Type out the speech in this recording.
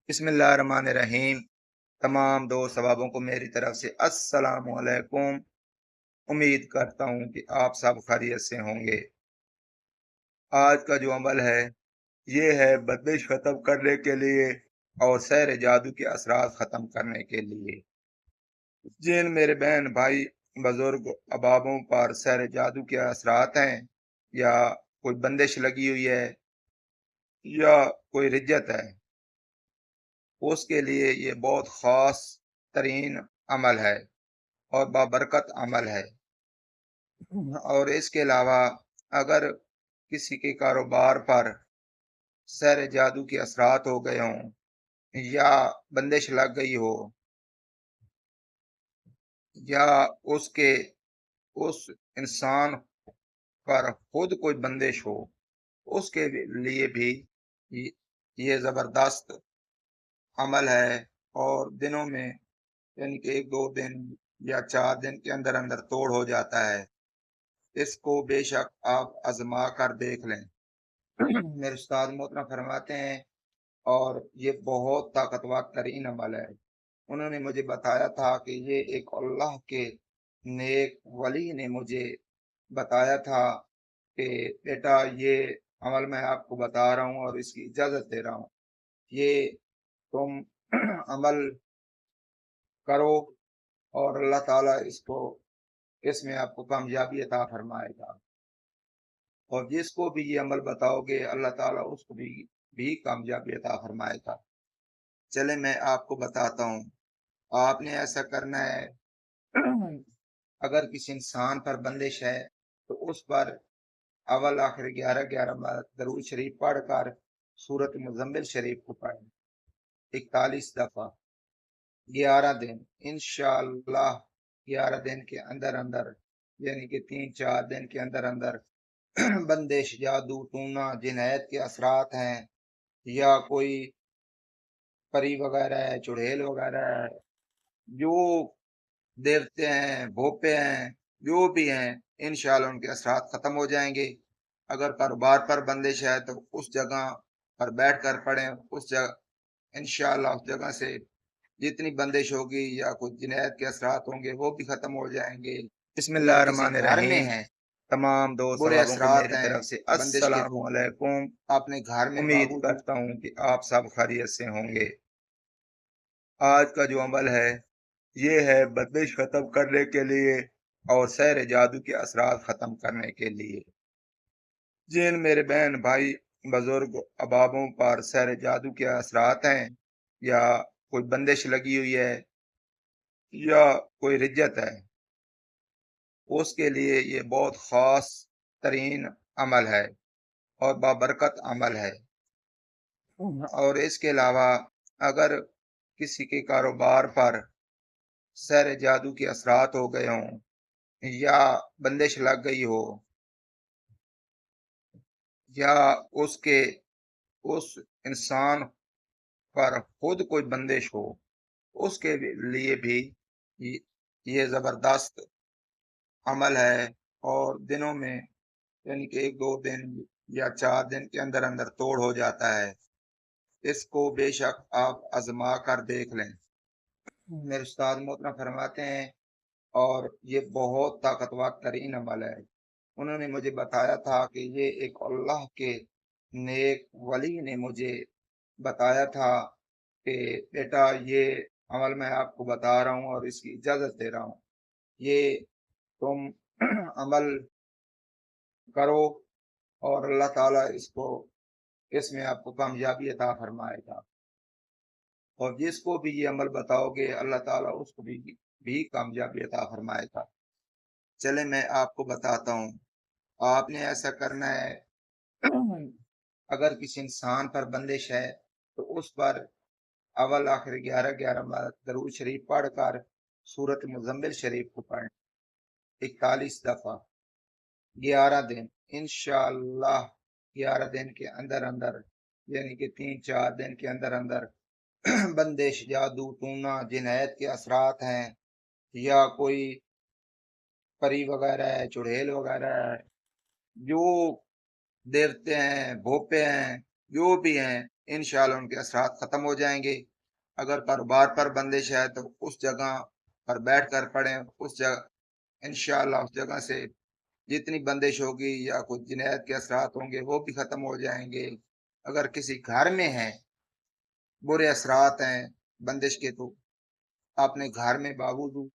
बिस्मिल्लाहिर्रहमानिर्रहीम। तमाम दोस्त अहबाबों को मेरी तरफ से अस्सलाम वालेकुम। उम्मीद करता हूँ कि आप सब खैरियत से होंगे। आज का जो अमल है ये है बंदिश ख़त्म करने के लिए और सैर जादू के असरात ख़त्म करने के लिए। जिन मेरे बहन भाई बुजुर्ग अहबाबों पर सैर जादू के असरात हैं या कोई बंदिश लगी हुई है या कोई रिज्जत है, उसके लिए ये बहुत ख़ास तरीन अमल है और बाबरकत अमल है। और इसके अलावा अगर किसी के कारोबार पर सैर जादू के असरात हो गए हों या बंदिश लग गई हो या उसके उस इंसान पर खुद कोई बंदिश हो, उसके लिए भी ये ये ज़बरदस्त अमल है और दिनों में यानी कि 1-2 दिन या 4 दिन के अंदर अंदर तोड़ हो जाता है। इसको बेशक आप आजमा कर देख लें। मेरे उस्ताद मोहतरम फरमाते हैं और ये बहुत ताकतवर तरीन अमल है। उन्होंने मुझे बताया था कि ये एक अल्लाह के नेक वली ने मुझे बताया था कि बेटा ये अमल मैं आपको बता रहा हूँ और इसकी इजाज़त दे रहा हूँ। ये तुम अमल करो और अल्लाह ताला इसमें आपको कामयाबी अता फरमाएगा। और जिसको भी ये अमल बताओगे अल्लाह ताला उसको भी कामयाबी अता फरमाएगा। चले मैं आपको बताता हूँ। आपने ऐसा करना है। अगर किसी इंसान पर बंदिश है तो उस पर अव्वल आखिर 11-11 बार दरूद शरीफ पढ़कर सूरत मुज़म्मिल शरीफ को पढ़ें 41 दफा 11 दिन। इंशाअल्लाह 11 दिन के अंदर अंदर यानी कि 3-4 दिन के अंदर अंदर बंदिश, जादू, टूना, जिन्हायत के असरात हैं या कोई परी वगैरह है, चुड़ैल वगैरह है, जो देवते हैं, भोपे हैं, जो भी हैं, इंशाअल्लाह उनके असरात खत्म हो जाएंगे। अगर कारोबार पर बंदिश है तो उस जगह पर बैठ कर पढ़ें। उस जगह इंशाअल्लाह उस जगह से जितनी बंदिश होगी या कुछ जिनायत के असरात होंगे वो भी खत्म हो जाएंगे। अगर किसी घर में बिस्मिल्लाहिर्रहमानिर्रहीम। है तमाम दोस्त बुरे अहबाबों को असरात मेरी हैं तरफ से बंदिश के अस्सलाम तो वालेकुम। अपने घर में उम्मीद बावजूद करता हूँ कि आप सब खैरियत से होंगे। आज का जो अमल है ये है बंदिश ख़त्म करने के लिए और सैर जादू के असरात ख़त्म करने के लिए। जिन मेरे बहन भाई बुजुर्ग अहबाबों पर सैर जादू के असरात हैं या कोई बंदिश लगी हुई है या कोई रिज्जत है, उसके लिए ये बहुत ख़ास तरीन अमल है और बाबरकत अमल है। और इसके अलावा अगर किसी के कारोबार पर सैर जादू के असरात हो गए हों या बंदिश लग गई हो या उसके उस इंसान पर खुद कोई बंदिश हो, उसके लिए भी ये ये ज़बरदस्त अमल है और दिनों में यानी कि 1-2 दिन या 4 दिन के अंदर अंदर तोड़ हो जाता है। इसको बेशक आप आजमा कर देख लें। मेरे उस्ताद मोहतरम फरमाते हैं और ये बहुत ताकतवर तरीन अमल है। उन्होंने मुझे बताया था कि ये एक अल्लाह के नेक वली ने मुझे बताया था कि बेटा ये अमल मैं आपको बता रहा हूँ और इसकी इजाज़त दे रहा हूँ। ये तुम अमल करो और अल्लाह ताला इसमें आपको कामयाबी अता फरमाएगा। और जिसको भी ये अमल बताओगे अल्लाह ताला उसको भी कामयाबी अता फरमाएगा। चले मैं आपको बताता हूँ। आपने ऐसा करना है। अगर किसी इंसान पर बंदिश है तो उस पर अव्वल आखिर 11-11 बार दरूद शरीफ पढ़कर सूरत मुज़म्मिल शरीफ को पढ़ें 41 दफा 11 दिन। इंशाअल्लाह 11 दिन के अंदर अंदर यानी कि 3-4 दिन के अंदर अंदर बंदिश, जादू, टूना, जिन्हायत के असरात हैं या कोई परी वगैरह है, चुड़ैल वगैरह है, जो देवते हैं, भोपे हैं, جو بھی ہیں انشاءاللہ ان کے اثرات ختم ہو جائیں گے۔ اگر کاروبار پر بندش ہے تو اس جگہ پر بیٹھ کر پڑھیں، اس جگہ انشاءاللہ اس جگہ سے جتنی بندش ہوگی یا کچھ جنایت کے اثرات ہوں گے وہ بھی ختم ہو جائیں گے۔ اگر کسی گھر میں ہیں برے اثرات ہیں بندش کے تو اپنے گھر میں باوجود